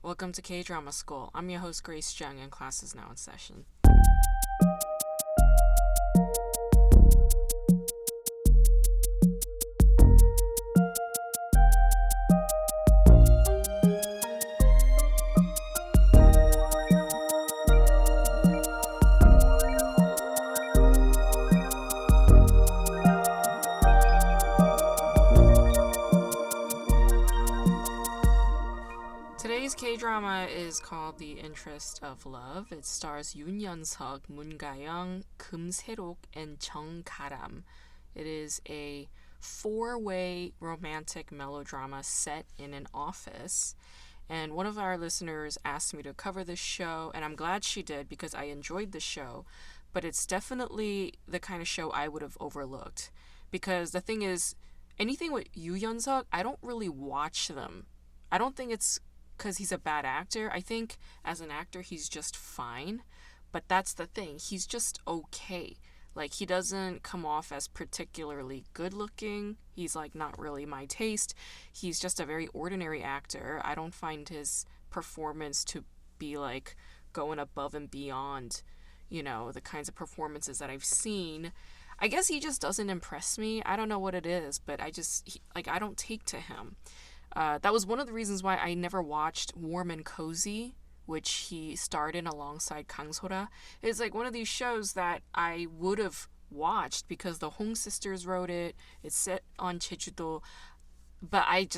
Welcome to K-Drama School. I'm your host, Grace Jung, and class is now in session. Today's K-drama is called The Interest of Love. It stars yeon-seok, Moon Ga-young, sae-rok, and Chung Ga-ram. It is a four-way romantic melodrama set in an office. And one of our listeners asked me to cover this show, and I'm glad she did because I enjoyed the show. But it's definitely the kind of show I would have overlooked. Because the thing is, anything with yeon-seok, I don't really watch them. I don't think it's because he's a bad actor. I think as an actor he's just fine, but that's the thing, he's just okay. Like, he doesn't come off as particularly good looking. He's like not really my taste. He's just a very ordinary actor. I don't find his performance to be like going above and beyond, the kinds of performances that I've seen. I guess he just doesn't impress me. I don't know what it is, but I don't take to him. That was one of the reasons why I never watched Warm and Cozy, which he starred in alongside Kang So-ra. It's like one of these shows that I would have watched because the Hong sisters wrote it. It's set on Jeju-do, but I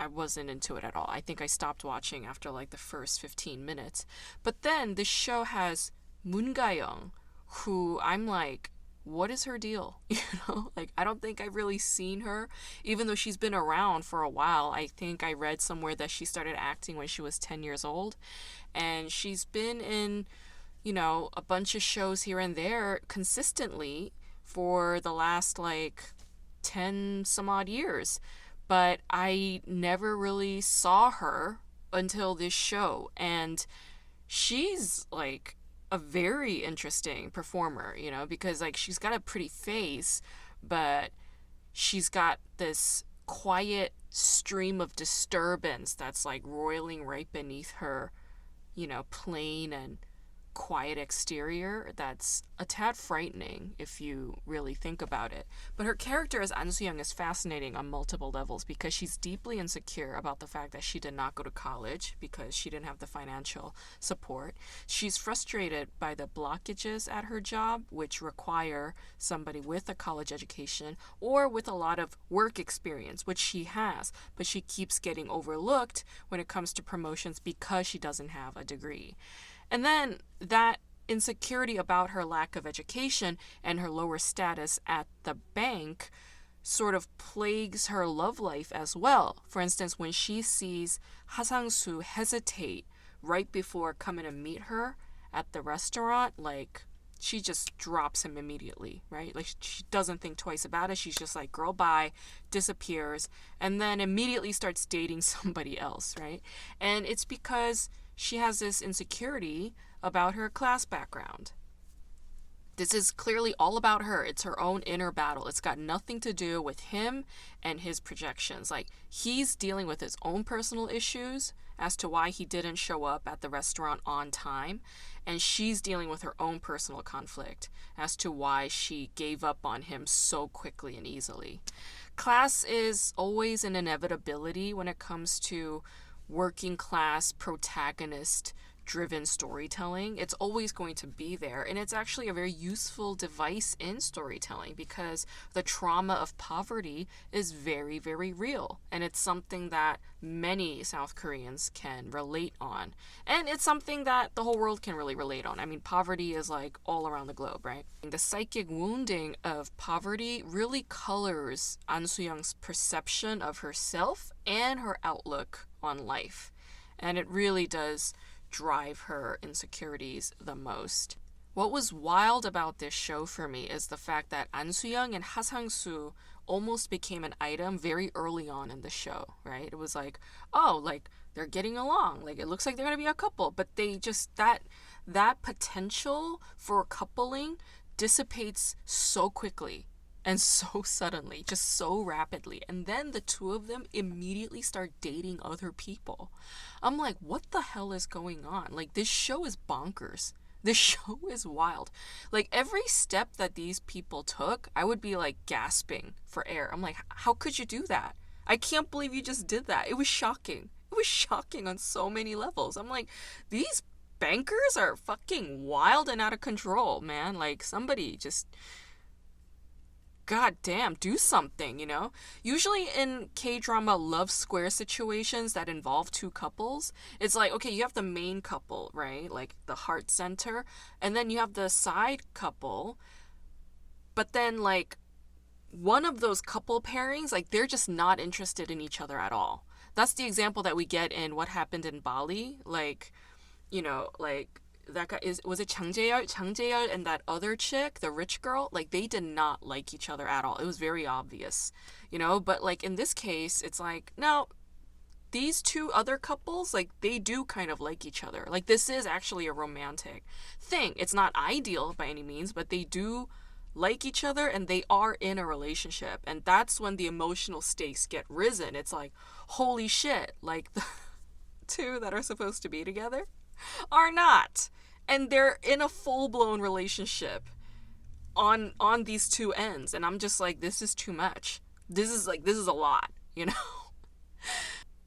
wasn't into it at all. I think I stopped watching after like the first 15 minutes. But then this show has Moon Ga-young, who I'm like, what is her deal? Like, I don't think I've really seen her, even though she's been around for a while. I think I read somewhere that she started acting when she was 10 years old, and she's been in, a bunch of shows here and there consistently for the last like 10 some odd years, but I never really saw her until this show, and she's like a very interesting performer, because like she's got a pretty face, but she's got this quiet stream of disturbance that's like roiling right beneath her, plain and quiet exterior that's a tad frightening if you really think about it. But her character as An Soo-young is fascinating on multiple levels because she's deeply insecure about the fact that she did not go to college because she didn't have the financial support. She's frustrated by the blockages at her job, which require somebody with a college education or with a lot of work experience, which she has, but she keeps getting overlooked when it comes to promotions because she doesn't have a degree. And then that insecurity about her lack of education and her lower status at the bank sort of plagues her love life as well. For instance, when she sees Ha Sang-soo hesitate right before coming to meet her at the restaurant, like, she just drops him immediately, right? Like, she doesn't think twice about it. She's just like, girl, bye, disappears, and then immediately starts dating somebody else, right? And it's because she has this insecurity about her class background. This is clearly all about her. It's her own inner battle. It's got nothing to do with him and his projections. Like, he's dealing with his own personal issues as to why he didn't show up at the restaurant on time, and she's dealing with her own personal conflict as to why she gave up on him so quickly and easily. Class is always an inevitability when it comes to working class protagonist driven storytelling. It's always going to be there, and it's actually a very useful device in storytelling because the trauma of poverty is very, very real, and it's something that many South Koreans can relate on, and it's something that the whole world can really relate on. I mean, poverty is like all around the globe, right? The psychic wounding of poverty really colors An Soo-young's perception of herself and her outlook on life, and it really does drive her insecurities the most. What was wild about this show for me is the fact that An Soo-young and Ha Sang-soo almost became an item very early on in the show, right? It was like, oh, like, they're getting along, like, it looks like they're gonna be a couple, but they just, that potential for coupling dissipates so quickly. and so suddenly, just so rapidly. And then the two of them immediately start dating other people. I'm like, what the hell is going on? Like, this show is bonkers. This show is wild. Like, every step that these people took, I would be like gasping for air. I'm like, how could you do that? I can't believe you just did that. It was shocking. It was shocking on so many levels. I'm like, these bankers are fucking wild and out of control, man. Like, somebody just, god damn, do something, you know? Usually in K-drama love square situations that involve two couples, it's like, okay, you have the main couple, right? Like the heart center, and then you have the side couple, but then like one of those couple pairings, like they're just not interested in each other at all. That's the example that we get in What Happened in Bali. Like, you know, like that guy is, was it Chang Jae-yeol and that other chick, the rich girl, like they did not like each other at all. It was very obvious, you know. But like in this case, it's like, no, these two other couples, like they do kind of like each other. Like this is actually a romantic thing. It's not ideal by any means, but they do like each other and they are in a relationship. And that's when the emotional stakes get risen. It's like, holy shit, like the two that are supposed to be together are not. And they're in a full-blown relationship on these two ends. And I'm just like, this is too much. This is a lot, you know?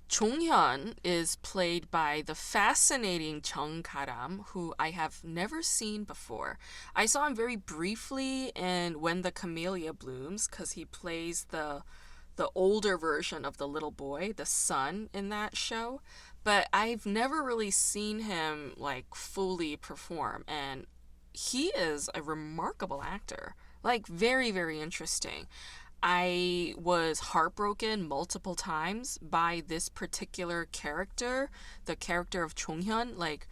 Jonghyun is played by the fascinating Jung Karam, who I have never seen before. I saw him very briefly in When the Camellia Blooms, because he plays the older version of the little boy, the son in that show. But I've never really seen him like fully perform, and he is a remarkable actor. Like very, very interesting. I was heartbroken multiple times by this particular character, the character of Jonghyun. Like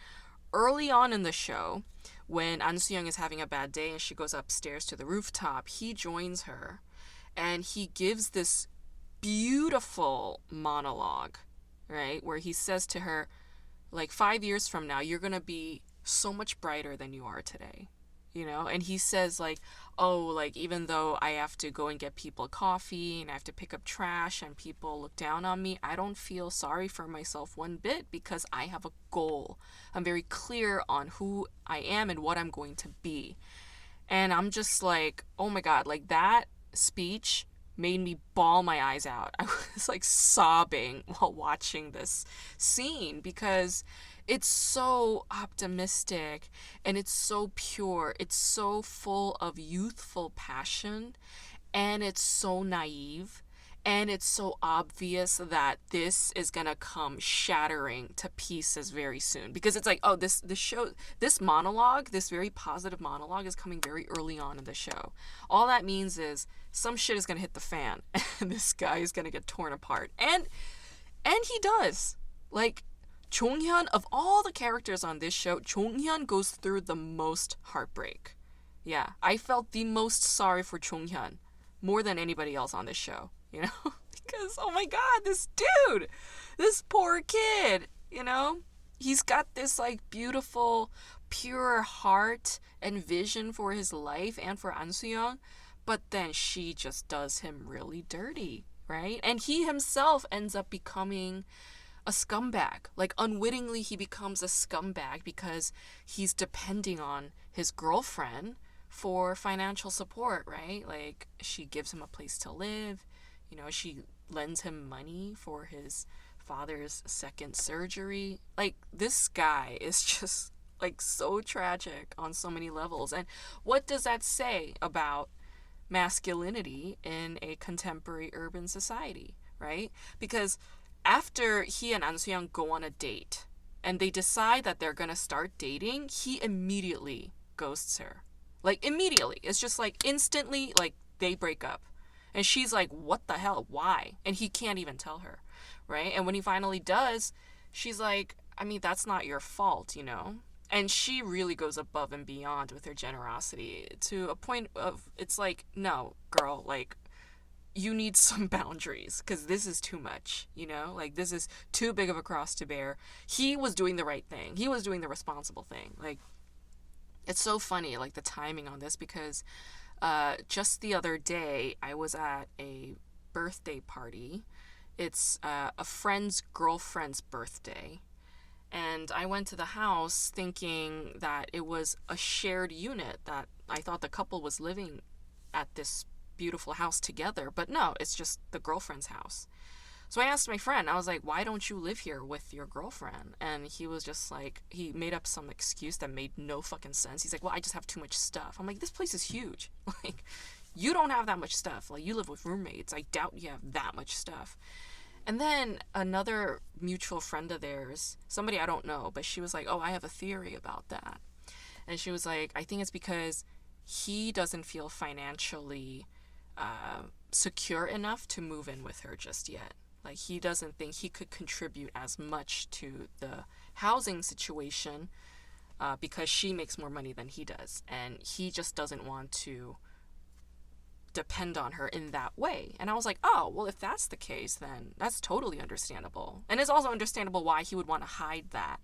early on in the show, when An Soo-young is having a bad day and she goes upstairs to the rooftop, he joins her and he gives this beautiful monologue, right? Where he says to her, like, 5 years from now, you're going to be so much brighter than you are today. You know, and he says like, oh, like even though I have to go and get people coffee and I have to pick up trash and people look down on me, I don't feel sorry for myself one bit because I have a goal. I'm very clear on who I am and what I'm going to be. And I'm just like, oh my God, like that speech made me bawl my eyes out. I was like sobbing while watching this scene because it's so optimistic and it's so pure. It's so full of youthful passion and it's so naive and it's so obvious that this is gonna come shattering to pieces very soon because it's like, oh, this show, this monologue, this very positive monologue is coming very early on in the show. All that means is some shit is gonna hit the fan and this guy is gonna get torn apart, and he does. Like, Jonghyun, of all the characters on this show, Jonghyun goes through the most heartbreak. Yeah, I felt the most sorry for Jonghyun more than anybody else on this show, you know? Because, oh my God, this dude, this poor kid, you know? He's got this, like, beautiful, pure heart and vision for his life and for An Soo-young, but then she just does him really dirty, right? And he himself ends up becoming a scumbag. Like, unwittingly he becomes a scumbag because he's depending on his girlfriend for financial support, right? Like, she gives him a place to live, you know, she lends him money for his father's second surgery. Like, this guy is just like so tragic on so many levels. And what does that say about masculinity in a contemporary urban society, right? Because after he and An Soo-young go on a date and they decide that they're gonna start dating, he immediately ghosts her. Like, immediately. It's just like instantly, like, they break up. And she's like, what the hell? Why? And he can't even tell her, right? And when he finally does, she's like, I mean, that's not your fault, you know? And she really goes above and beyond with her generosity to a point of, it's like, no, girl, like, you need some boundaries because this is too much, you know? Like, this is too big of a cross to bear. He was doing the right thing. He was doing the responsible thing. Like, it's so funny, like, the timing on this because Just the other day, I was at a birthday party. It's a friend's girlfriend's birthday. And I went to the house thinking that it was a shared unit, that I thought the couple was living at this beautiful house together. But no, it's just the girlfriend's house. So I asked my friend, I was like, why don't you live here with your girlfriend? And he was just like, he made up some excuse that made no fucking sense. He's like, well, I just have too much stuff. I'm like, this place is huge. Like, you don't have that much stuff. Like, you live with roommates. I doubt you have that much stuff. And then another mutual friend of theirs, somebody I don't know, but she was like, oh, I have a theory about that. And she was like, I think it's because he doesn't feel financially secure enough to move in with her just yet. Like, he doesn't think he could contribute as much to the housing situation because she makes more money than he does. And he just doesn't want to depend on her in that way. And I was like, oh, well, if that's the case, then that's totally understandable. And it's also understandable why he would want to hide that.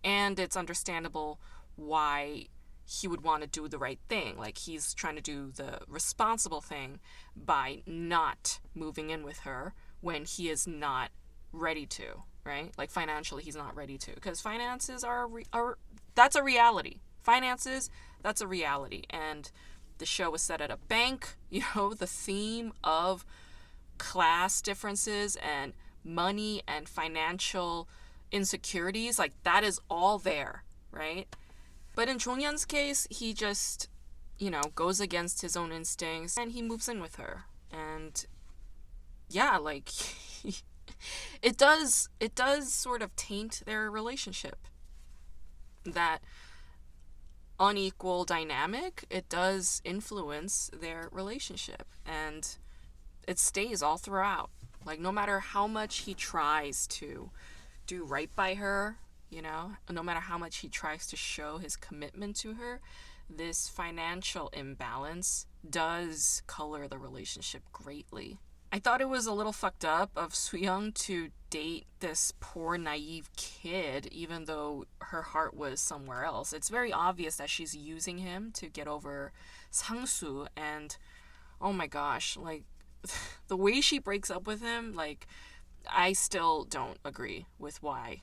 And it's understandable why he would want to do the right thing. Like, he's trying to do the responsible thing by not moving in with her when he is not ready to, right? Like, financially, he's not ready to. Because finances are that's a reality. Finances, that's a reality. And the show was set at a bank. You know, the theme of class differences and money and financial insecurities, like, that is all there, right? But in Jonghyun's case, he just, you know, goes against his own instincts and he moves in with her. And yeah, like, it does sort of taint their relationship. That unequal dynamic, it does influence their relationship, and it stays all throughout. Like, no matter how much he tries to do right by her, you know, no matter how much he tries to show his commitment to her, this financial imbalance does color the relationship greatly. I thought it was a little fucked up of Soo-young to date this poor naive kid even though her heart was somewhere else. It's very obvious that she's using him to get over Sang-soo, and oh my gosh, like, the way she breaks up with him, like, I still don't agree with why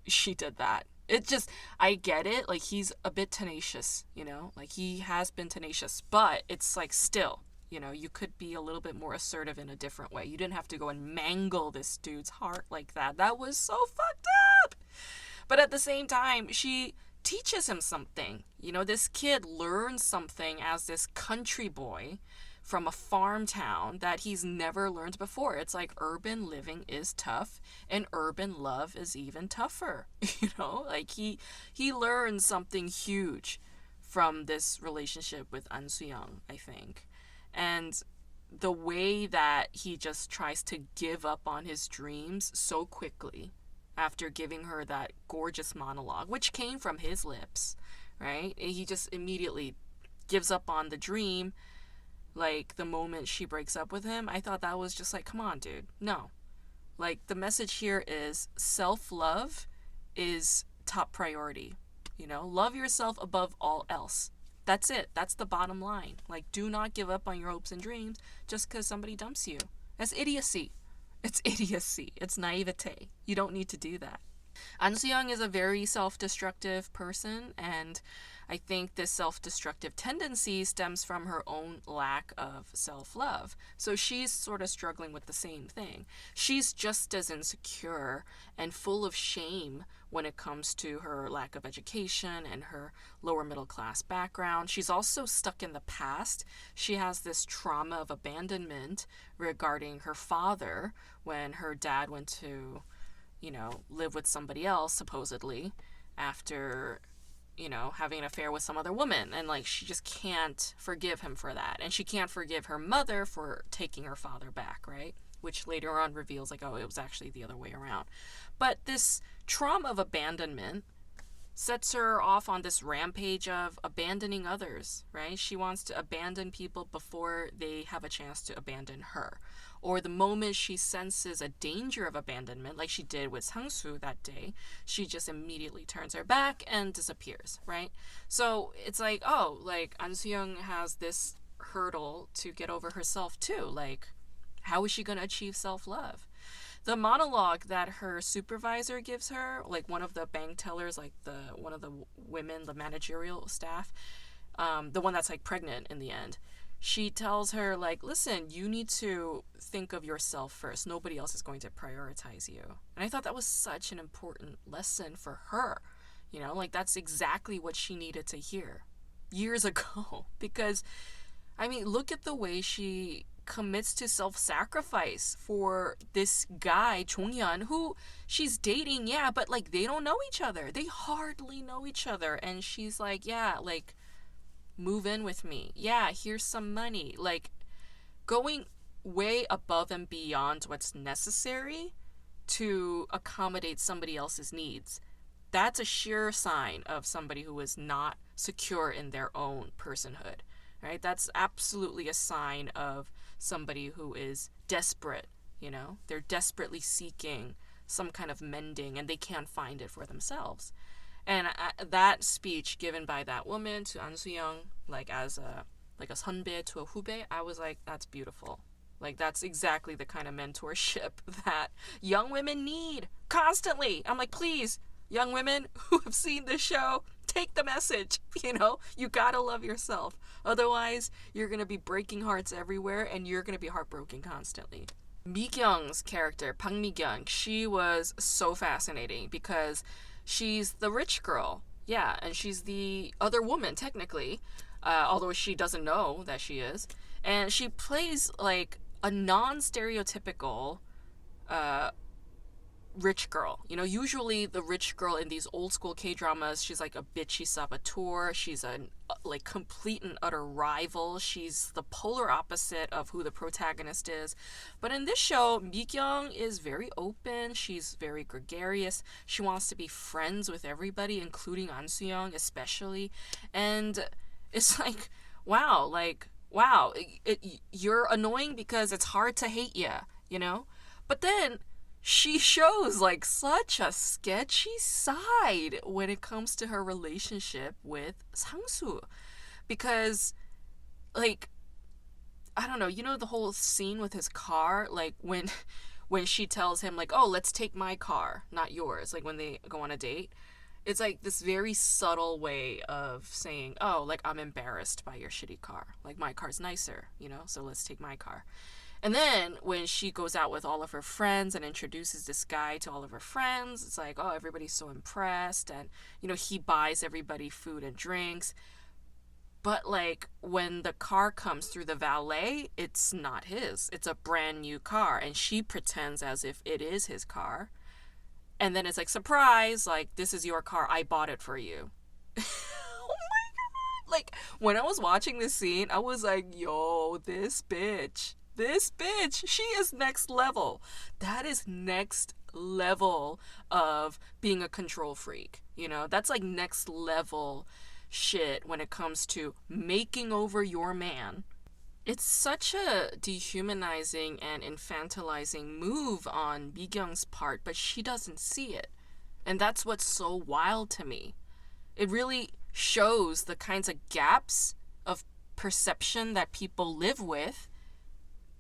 she did that. It just, I get it, like, he's a bit tenacious, you know, like, he has been tenacious, but it's like, still, you know, you could be a little bit more assertive in a different way. You didn't have to go and mangle this dude's heart like that. That was so fucked up. But at the same time, she teaches him something. You know, this kid learns something as this country boy from a farm town that he's never learned before. It's like, urban living is tough and urban love is even tougher. You know, like, he learns something huge from this relationship with An Soo-young, I think. And the way that he just tries to give up on his dreams so quickly after giving her that gorgeous monologue, which came from his lips, right? And he just immediately gives up on the dream, like, the moment she breaks up with him. I thought that was just like, come on, dude. No. Like, the message here is self-love is top priority. You know, love yourself above all else. That's it. That's the bottom line. Like, do not give up on your hopes and dreams just because somebody dumps you. That's idiocy. It's idiocy. It's naivete. You don't need to do that. An Soo-young is a very self-destructive person, and I think this self-destructive tendency stems from her own lack of self-love. So she's sort of struggling with the same thing. She's just as insecure and full of shame when it comes to her lack of education and her lower middle class background. She's also stuck in the past. She has this trauma of abandonment regarding her father when her dad went to, you know, live with somebody else, supposedly, after, you know, having an affair with some other woman. And, like, she just can't forgive him for that. And she can't forgive her mother for taking her father back, right? Which later on reveals, like, oh, it was actually the other way around. But this trauma of abandonment sets her off on this rampage of abandoning others, right? She wants to abandon people before they have a chance to abandon her. Or the moment she senses a danger of abandonment, like she did with Sang-soo that day, she just immediately turns her back and disappears, right? So it's like, oh, like, An Soo-young has this hurdle to get over herself too. Like, how is she going to achieve self-love? The monologue that her supervisor gives her, like one of the bank tellers, like one of the women, the managerial staff, the one that's like pregnant in the end, she tells her, like, listen, you need to think of yourself first. Nobody else is going to prioritize you. And I thought that was such an important lesson for her. You know, like, that's exactly what she needed to hear years ago. Because, I mean, look at the way she commits to self-sacrifice for this guy, Jonghyun, who she's dating, yeah, but, like, they don't know each other. They hardly know each other. And she's like, yeah, like, move in with me. Yeah, here's some money. Like, going way above and beyond what's necessary to accommodate somebody else's needs. That's a sure sign of somebody who is not secure in their own personhood, right? That's absolutely a sign of somebody who is desperate, you know? They're desperately seeking some kind of mending and they can't find it for themselves. And that speech given by that woman to An Soo-young, like as a 선배 to a 후배, I was like, that's beautiful. Like, that's exactly the kind of mentorship that young women need constantly. I'm like, please, young women who have seen this show, take the message. You know, you gotta love yourself. Otherwise, you're gonna be breaking hearts everywhere and you're gonna be heartbroken constantly. Mi-kyung's character, Park Mi-kyung, she was so fascinating because she's the rich girl, yeah, and she's the other woman, technically, although she doesn't know that she is. And she plays, like, a non-stereotypical rich girl. You know, usually the rich girl in these old school K-dramas, she's like a bitchy saboteur. She's a like complete and utter rival. She's the polar opposite of who the protagonist is. But in this show, Mi-kyung is very open. She's very gregarious. She wants to be friends with everybody, including An Soo-young especially. And it's like, wow, you're annoying because it's hard to hate you, you know? But then she shows like such a sketchy side when it comes to her relationship with Sang-soo, because, like, I don't know, you know the whole scene with his car, like when she tells him, like, oh, let's take my car, not yours, like when they go on a date. It's like this very subtle way of saying, oh, like, I'm embarrassed by your shitty car, like my car's nicer, you know, so let's take my car. And then when she goes out with all of her friends and introduces this guy to all of her friends, it's like, oh, everybody's so impressed. And, you know, he buys everybody food and drinks. But, like, when the car comes through the valet, it's not his. It's a brand new car. And she pretends as if it is his car. And then it's like, surprise, like, this is your car. I bought it for you. Oh my God. Like, when I was watching this scene, I was like, yo, this bitch, she is next level. That is next level of being a control freak. You know, that's like next level shit when it comes to making over your man. It's such a dehumanizing and infantilizing move on Mi-kyung's part, but she doesn't see it. And that's what's so wild to me. It really shows the kinds of gaps of perception that people live with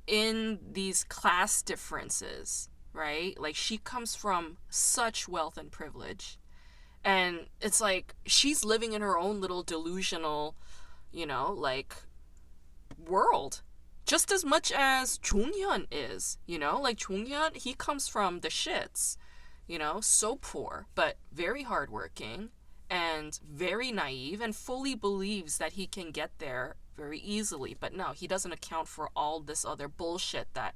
in these class differences, right? Like, she comes from such wealth and privilege. And it's like she's living in her own little delusional, you know, like, world. Just as much as Jonghyun is, you know? Like, Jonghyun, he comes from the shits, you know? So poor, but very hardworking and very naive and fully believes that he can get there very easily. But no, he doesn't account for all this other bullshit that,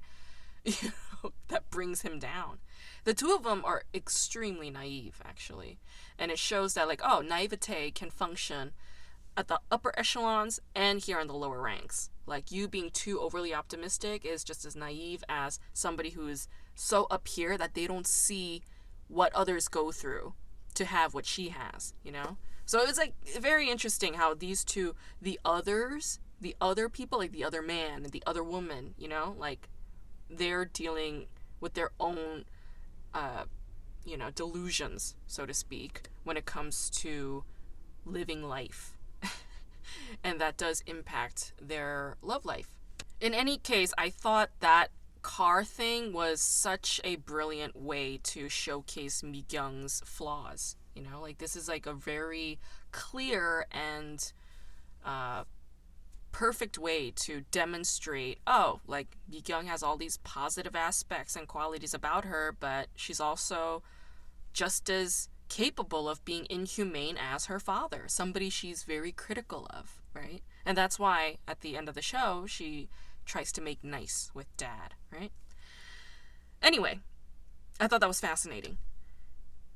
you know, that brings him down. The two of them are extremely naive, actually. And it shows that, like, oh, naivete can function at the upper echelons and here in the lower ranks. Like, you being too overly optimistic is just as naive as somebody who is so up here that they don't see what others go through to have what she has, you know? So it was, like, very interesting how these two, the others, the other people, like the other man and the other woman, you know, like, they're dealing with their own, you know, delusions, so to speak, when it comes to living life. and that does impact their love life. In any case, I thought that car thing was such a brilliant way to showcase Mi-kyung's flaws. You know, like this is like a very clear and perfect way to demonstrate, oh, like Mi-kyung has all these positive aspects and qualities about her, but she's also just as capable of being inhumane as her father, somebody she's very critical of, right? And that's why at the end of the show, she tries to make nice with dad, right? Anyway, I thought that was fascinating.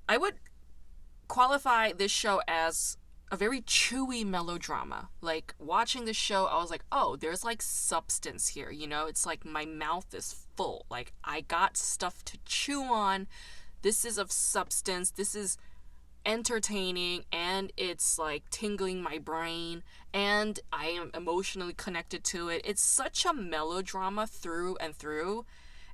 I would qualify this show as a very chewy melodrama. Like, watching the show, I was like, oh, there's like substance here, you know? It's like my mouth is full. Like, I got stuff to chew on. This is of substance. This is entertaining, and it's like tingling my brain, and I am emotionally connected to it. It's such a melodrama through and through,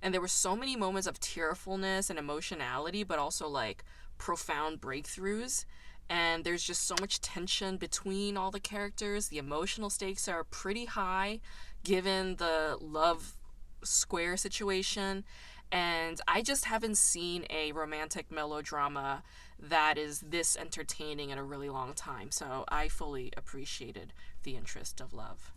and there were so many moments of tearfulness and emotionality, but also like profound breakthroughs. And there's just so much tension between all the characters. The emotional stakes are pretty high given the love square situation. And I just haven't seen a romantic melodrama that is this entertaining in a really long time. So I fully appreciated The Interest of Love.